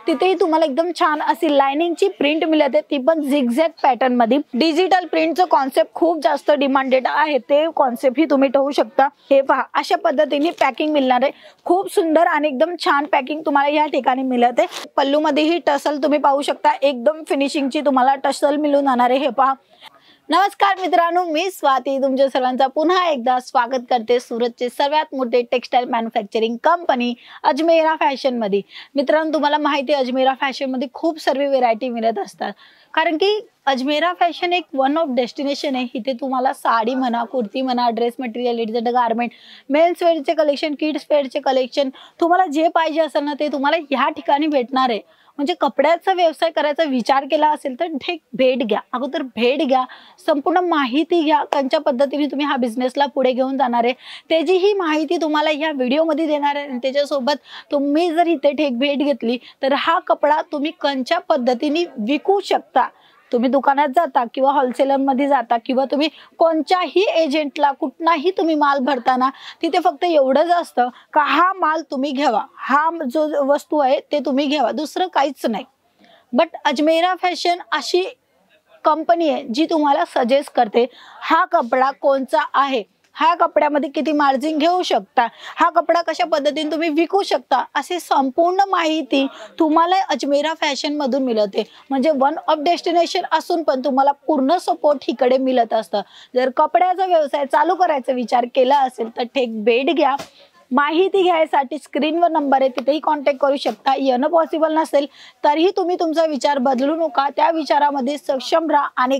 तिथेही तुम्हाला एकदम छान अशी लाइनिंगची प्रिंट मिळते, ती पण झिगझॅग पॅटर्न मध्ये। डिजिटल प्रिंटचं कॉन्सेप्ट खूप जास्त डिमांडेड आहे, ते कॉन्सेप्ट ही तुम्ही ठेवू शकता। हे पहा, अशा पद्धतीने पॅकिंग मिळणार आहे, खूप सुंदर आणि एकदम छान पॅकिंग तुम्हाला या ठिकाणी मिळते। पल्लू मध्ये ही टसल तुम्ही पाहू शकता, एकदम फिनिशिंगची तुम्हाला टसल मिळून जाणार आहे। हे पहा। नमस्कार मित्रांनो, मी स्वाती तुमच्या सर्वांचा पुन्हा एकदा स्वागत करते सूरतचे सर्वात मोठे textile manufacturing company Ajmera fashion मध्ये। मित्रांनो, तुम्हाला माहिती आहे अजमेरा फॅशन मध्ये खूप सर्व व्हेरायटी मिळत असतात, कारण की अजमेरा फॅशन एक वन ऑफ डेस्टिनेशन आहे। इथे तुम्हाला साडी म्हणा, कुर्ती म्हणा, dress material, ladies garment, men's वेअरचे कलेक्शन, किड्स वेअरचे कलेक्शन, तुम्हाला जे पाहिजे असेल ना ते तुम्हाला या ठिकाणी भेटणार आहे। म्हणजे कपड्याचा व्यवसाय करायचा विचार केला असेल तर थेट भेट घ्या, अगोदर भेट घ्या, संपूर्ण माहिती घ्या, कोणत्या पद्धतीने तुम्ही हा बिझनेसला पुढे घेऊन जाणार आहे त्याची ही माहिती तुम्हाला या व्हिडिओमध्ये देणार आहे। त्याच्यासोबत तुम्ही जर इथे थेट भेट घेतली तर हा कपडा तुम्ही कोणत्या पद्धतीने विकू शकता। तुम्ही दुकानात जाता किंवा होलसेलर मध्ये जाता किंवा तुम्ही कोणत्याही एजंटला कुठलाही तुम्ही माल भरताना तिथे फक्त एवढंच असतं का हा माल तुम्ही घ्यावा, हा जो वस्तू आहे ते तुम्ही घ्यावा, दुसरं काहीच नाही। बट अजमेरा फॅशन अशी कंपनी आहे जी तुम्हाला सजेस्ट करते हा कपडा कोणचा आहे, हा कपड्यामध्ये किती मार्जिन घेऊ शकता, हा कपडा कशा पद्धतीने तुम्ही विकू शकता, अशी संपूर्ण माहिती तुम्हाला अजमेरा फॅशन मधून मिळते। म्हणजे वन ऑफ डेस्टिनेशन असून पण तुम्हाला पूर्ण सपोर्ट इकडे मिळत असतं। जर कपड्याचा व्यवसाय चालू करायचा विचार केला असेल तर थेट भेट घ्या। माहिती घ्यायसाठी स्क्रीनवर नंबर आहे, तिथेही कॉन्टॅक्ट करू शकता। येणं पॉसिबल नसेल तरीही तुम्ही तुमचा विचार बदलू नका, त्या विचारामध्ये सक्षम राहा आणि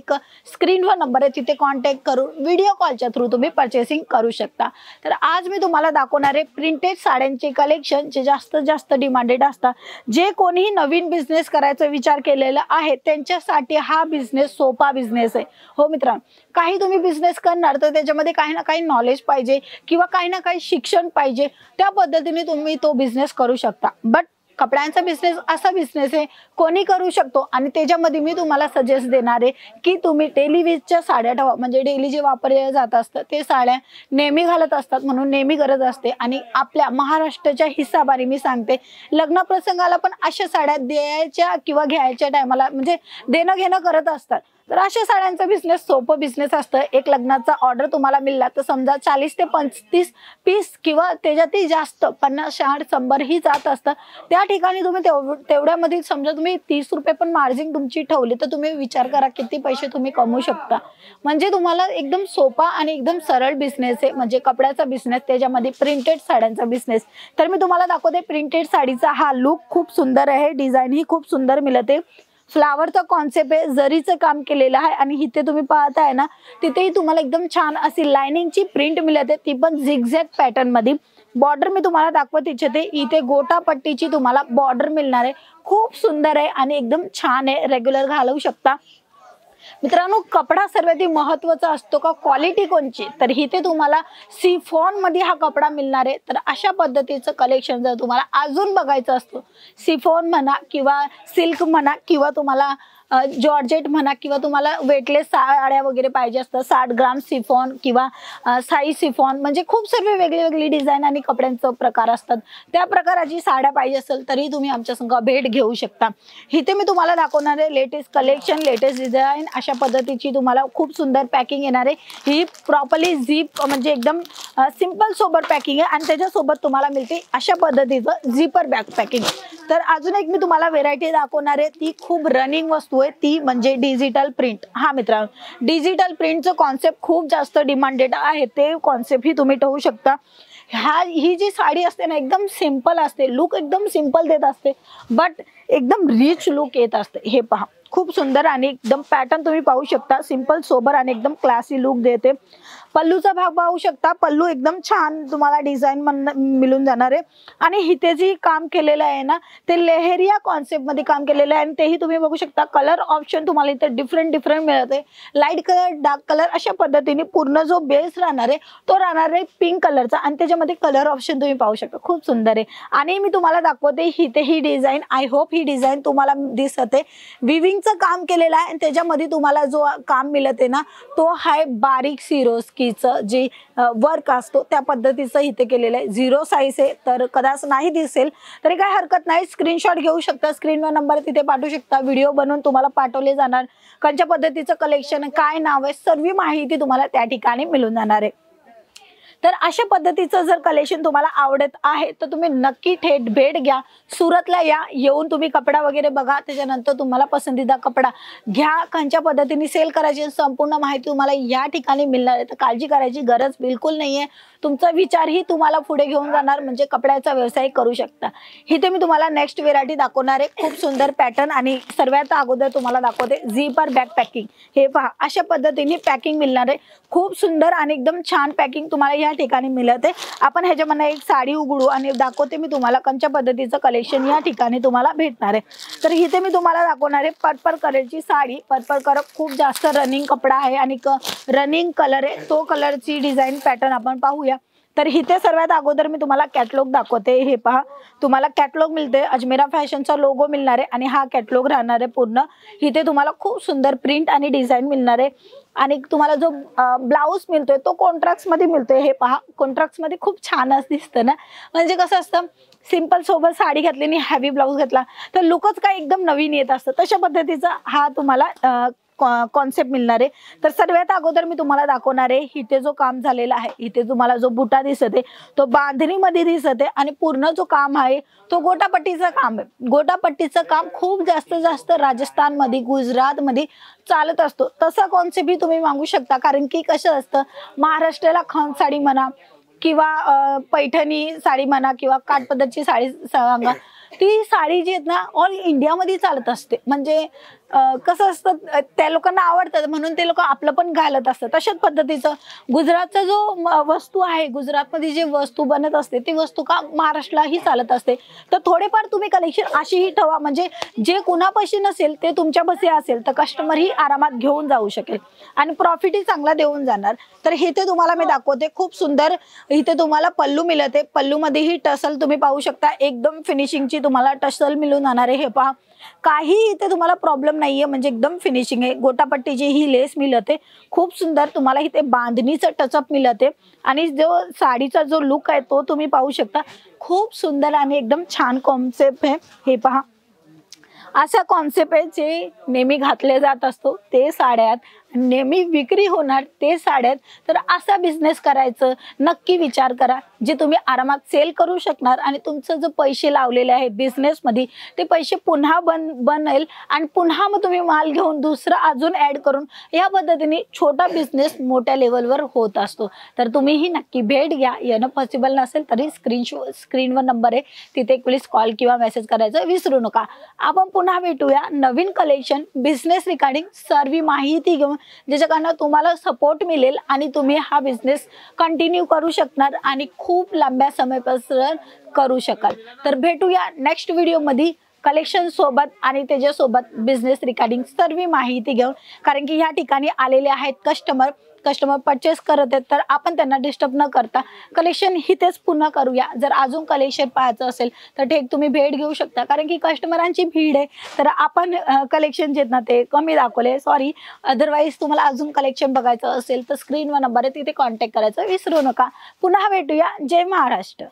स्क्रीनवर नंबर आहे तिथे कॉन्टॅक्ट करून व्हिडिओ कॉलच्या थ्रू तुम्ही परचेसिंग करू शकता। तर आज मी तुम्हाला दाखवणार आहे प्रिंटेड साड्यांचे कलेक्शन जे जास्त डिमांडेड असतात। जे कोणीही नवीन बिझनेस करायचा विचार केलेला आहे त्यांच्यासाठी हा बिझनेस सोपा बिझनेस आहे। हो मित्रांनो, काही तुम्ही बिझनेस करणार तर त्याच्यामध्ये काही ना काही नॉलेज पाहिजे किंवा काही ना काही शिक्षण पाहिजे, त्या पद्धतीने तुम्ही तो बिझनेस करू शकता। बट कपड्यांचा बिझनेस असा बिझनेस आहे कोणी करू शकतो आणि त्याच्यामध्ये मी तुम्हाला सजेस्ट देणार आहे की तुम्ही डेली वेअरच्या साड्या ठेवा। म्हणजे डेली जे वापरल्या जात असतात ते साड्या नेहमी घालत असतात, म्हणून नेहमी गरज असते। आणि आपल्या महाराष्ट्राच्या हिसाबाने मी सांगते, लग्न प्रसंगाला पण अशा साड्या द्यायच्या किंवा घ्यायच्या टायमाला म्हणजे देणं घेणं करत असतात। तर अशा साड्यांचा बिझनेस सोपं बिझनेस असतं। एक लग्नाचा ऑर्डर तुम्हाला मिळाला तर समजा 40 ते 35 पीस किंवा त्याच्यातही जास्त 50, 60, 100 ही जात असतं। त्या ठिकाणी तुम्ही तेवढ्यामध्ये समजा तुम्ही 30 रुपये पण मार्जिन तुमची ठेवली तर तुम्ही विचार करा किती पैसे तुम्ही कमवू शकता। म्हणजे तुम्हाला एकदम सोपा आणि एकदम सरळ बिझनेस आहे, म्हणजे कपड्याचा बिझनेस, त्याच्यामध्ये प्रिंटेड साड्यांचा बिझनेस। तर मी तुम्हाला दाखवते प्रिंटेड साडीचा हा लुक खूप सुंदर आहे, डिझाइन ही खूप सुंदर मिळते। फ्लावरचा कॉन्सेप्ट आहे, जरीचं काम केलेलं आहे आणि इथे तुम्ही पाहताय ना तिथेही तुम्हाला एकदम छान अशी लाइनिंगची प्रिंट मिळते, ती पण झिगझॅग पॅटर्न मध्ये। बॉर्डर मी तुम्हाला दाखवते इथे गोटा पट्टीची तुम्हाला बॉर्डर मिळणार आहे, खूप सुंदर आहे आणि एकदम छान आहे, रेग्युलर घालू शकता। मित्रांनो, कपडा सर्वात महत्त्वाचा असतो का क्वालिटी कोणची, तर इथे तुम्हाला सिफॉन मध्ये हा कपडा मिळणार आहे। तर अशा पद्धतीचं कलेक्शन जर तुम्हाला अजून बघायचं असतं, सिफॉन म्हणा किंवा सिल्क म्हणा किंवा तुम्हाला जॉर्जेट म्हणा किंवा तुम्हाला वेटलेस साड्या वगैरे पाहिजे असतं, 60 ग्राम सिफॉन किंवा साई सिफॉन, म्हणजे खूप सर्व वेगळी डिझाइन आणि कपड्यांचं प्रकार असतात। त्या प्रकाराची साड्या पाहिजे असेल तरी तुम्ही आमच्या संग भेट घेऊ शकता। इथे मी तुम्हाला दाखवणार आहे लेटेस्ट कलेक्शन, लेटेस्ट डिझाइन, अशा पद्धतीची तुम्हाला खूप सुंदर पॅकिंग येणार आहे। ही प्रॉपरली झिप म्हणजे एकदम सिंपल सोबर पॅकिंग आहे आणि त्याच्यासोबत तुम्हाला मिळते अशा पद्धतीचं झिपर बॅग पॅकिंग। तर अजून एक मी तुम्हाला व्हेरायटी दाखवणार आहे, ती खूप रनिंग वस्तू आहे, ती म्हणजे डिजिटल प्रिंट। हा मित्रांनो, डिजिटल प्रिंटचं कॉन्सेप्ट खूप जास्त डिमांडेड आहे, ते कॉन्सेप्ट ही तुम्ही ठेवू शकता। ही जी साडी असते ना एकदम सिंपल असते, लुक एकदम सिंपल देत असते, बट एकदम रिच लुक येत असते। हे पहा, खूप सुंदर आणि एकदम पॅटर्न तुम्ही पाहू शकता, सिंपल सोबर आणि एकदम क्लासी लुक देते। पल्लूचा भाग पाहू शकता, पल्लू एकदम छान तुम्हाला डिझाइन मिळून जाणार आहे आणि इथे जे काम केलेलं आहे ना ते लेहरिया कॉन्सेप्ट मध्ये काम केलेलं आहे आणि तेही तुम्ही बघू शकता। कलर ऑप्शन तुम्हाला इथे डिफरंट मिळते, लाईट कलर, डार्क कलर, अशा पद्धतीने पूर्ण जो बेस राहणार आहे तो राहणार आहे पिंक कलरचा आणि त्याच्यामध्ये कलर ऑप्शन तुम्ही पाहू शकता, खूप सुंदर आहे। आणि मी तुम्हाला दाखवते इथे ही डिझाइन, आय होप ही डिझाइन तुम्हाला दिसते, विविंगचं काम केलेलं आहे आणि त्याच्यामध्ये तुम्हाला जो काम मिळते ना तो आहे बारीक सिरोस्की सिल्कीचं जे वर्क असतो त्या पद्धतीचं इथे केलेलं आहे. 0 साईज आहे तर कदाच नाही दिसेल तरी काय हरकत नाही, स्क्रीनशॉट घेऊ शकता, स्क्रीनवर नंबर तिथे पाठवू शकता, व्हिडिओ बनवून तुम्हाला पाठवले जाणार. कोणत्या पद्धतीचं कलेक्शन, काय नाव आहे, सर्व माहिती तुम्हाला त्या ठिकाणी मिळून जाणार आहे. तर अशा पद्धतीचं जर कलेक्शन तुम्हाला आवडत आहे तर तुम्ही नक्की थेट भेट घ्या, सुरतला या, येऊन तुम्ही कपडा वगैरे बघा, त्याच्यानंतर तुम्हाला पसंतीदा कपडा घ्या. कोणत्या पद्धतीने सेल करायची संपूर्ण माहिती तुम्हाला या ठिकाणी मिळणार आहे. तर काळजी करायची गरज बिलकुल नाहीये, तुमचा विचारही तुम्हाला पुढे घेऊन जाणार, म्हणजे कपड्याचा व्यवसाय करू शकता. इथे मी तुम्हाला नेक्स्ट व्हेरायटी दाखवणार आहे, खूप सुंदर पॅटर्न. आणि सर्वात अगोदर तुम्हाला दाखवते झिपर बॅग पॅकिंग. हे पहा, अशा पद्धतीने पॅकिंग मिळणार आहे, खूप सुंदर आणि एकदम छान पॅकिंग तुम्हाला या ठिकाणी मिळत आहे. आपण ह्याच्यामध्ये एक साडी उघडू आणि दाखवते मी तुम्हाला कोणत्या पद्धतीचं कलेक्शन या ठिकाणी तुम्हाला भेटणार आहे. तर इथे मी तुम्हाला दाखवणार आहे पर्पल कलरची साडी. पर्पल कलर खूप जास्त रनिंग कपडा आहे आणि रनिंग कलर आहे, तो कलरची डिझाईन पॅटर्न आपण पाहूया. तर इथे सर्वात अगोदर मी तुम्हाला कॅटलॉग दाखवते. हे पहा, तुम्हाला कॅटलॉग मिळते, अजमेरा फॅशनचा लोगो मिळणार आहे आणि हा कॅटलॉग राहणार आहे पूर्ण. इथे तुम्हाला खूप सुंदर प्रिंट आणि डिझाईन मिळणार आहे आणि तुम्हाला जो ब्लाऊज मिळतोय तो कॉन्ट्रास्ट मध्ये मिळतोय. हे पहा, कॉन्ट्रास्ट मध्ये खूप छान दिसतं ना, म्हणजे कसं असतं सिंपल सोबत साडी घातली आणि हेवी ब्लाऊज घातला तर लुकच काय एकदम नवीन येत असतं, तशा पद्धतीचा हा तुम्हाला कॉन्सेप्ट मिळणार आहे. तर सर्वात अगोदर मी तुम्हाला दाखवणार आहे इथे जो काम झालेला आहे. इथे तुम्हाला जो बुटा दिसत आहे तो बांधणीमध्ये दिसत आहे आणि पूर्ण जो काम आहे तो गोटापट्टीचं काम आहे. गोटापट्टीचं काम खूप जास्त राजस्थानमध्ये, गुजरातमध्ये चालत असतो. तसा कॉन्सेप्ट ही तुम्ही मागू शकता, कारण की कसं असतं महाराष्ट्राला खण साडी म्हणा किंवा पैठणी साडी म्हणा किंवा काठ पद्धतची साडी सांगा, ती साडी जी आहेत ना ऑल इंडियामध्ये चालत असते. म्हणजे कसं असतं त्या लोकांना आवडतं म्हणून ते लोक आपलं पण घालत असतात. तशाच पद्धतीचं गुजरातचा जो वस्तू आहे, गुजरातमध्ये जे वस्तू बनत असते ती वस्तू का महाराष्ट्रालाही चालत असते. तर थोडेफार तुम्ही कलेक्शन अशीही ठेवा, म्हणजे जे कुणापाशी नसेल ते तुमच्यापाशी असेल तर कस्टमर ही आरामात घेऊन जाऊ शकेल आणि प्रॉफिटही चांगला देऊन जाणार. तर इथे तुम्हाला मी दाखवते, खूप सुंदर इथे तुम्हाला पल्लू मिळते. पल्लूमध्येही टसल तुम्ही पाहू शकता, एकदम फिनिशिंगची तुम्हाला टसल मिळून जाणार आहे. हे पहा, काही इथे तुम्हाला प्रॉब्लेम नाहीये, म्हणजे एकदम फिनिशिंग आहे. गोटापट्टीची ही लेस मिळते, खूप सुंदर तुम्हाला इथे बांधणीचं टचअप मिळते आणि जो साडीचा जो लुक आहे तो तुम्ही पाहू शकता. खूप सुंदर आणि एकदम छान कॉन्सेप्ट आहे. हे पहा, असा कॉन्सेप्ट आहे जे नेहमी घातले जात असतो ते साड्यात, नेहमी विक्री होणार ते साड्यात. तर असा बिझनेस करायचं नक्की विचार करा, जे तुम्ही आरामात सेल करू शकणार आणि तुमचं जो पैसे लावलेले आहे बिझनेसमध्ये ते पैसे पुन्हा बनेल आणि पुन्हा मग तुम्ही माल घेऊन दुसरा अजून ॲड करून या पद्धतीने छोटा बिझनेस मोठ्या लेवलवर होत असतो. तर तुम्हीही नक्की भेट घ्या. येणं पॉसिबल नसेल तरी स्क्रीनवर नंबर आहे, तिथे प्लीज कॉल किंवा मेसेज करायचं विसरू नका. आपण पुन्हा भेटूया नवीन कलेक्शन, बिझनेस रिगार्डिंग सर्व माहिती घेऊन, ज्याच्याकडनं तुम्हाला सपोर्ट मिळेल आणि तुम्ही हा बिझनेस कंटिन्यू करू शकणार आणि खूप लांब्या समयापासून करू शकाल. तर भेटूया नेक्स्ट व्हिडिओमध्ये कलेक्शन सोबत आणि त्याच्यासोबत बिझनेस रिगार्डिंग सर्व माहिती घेऊन, कारण की या ठिकाणी आलेले आहेत कस्टमर परचेस करत आहेत तर आपण त्यांना डिस्टर्ब न करता कलेक्शन इथेच पुन्हा करूया. जर अजून कलेक्शन पाहायचं असेल तर ठीक तुम्ही भेट घेऊ शकता, कारण की कस्टमरांची भीड आहे. तर आपण कलेक्शन जे ना ते कमी दाखवले, सॉरी. अदरवाईज तुम्हाला अजून कलेक्शन बघायचं असेल तर स्क्रीनवर नंबर आहे, तिथे कॉन्टॅक्ट करायचं विसरू नका. पुन्हा भेटूया. जय महाराष्ट्र.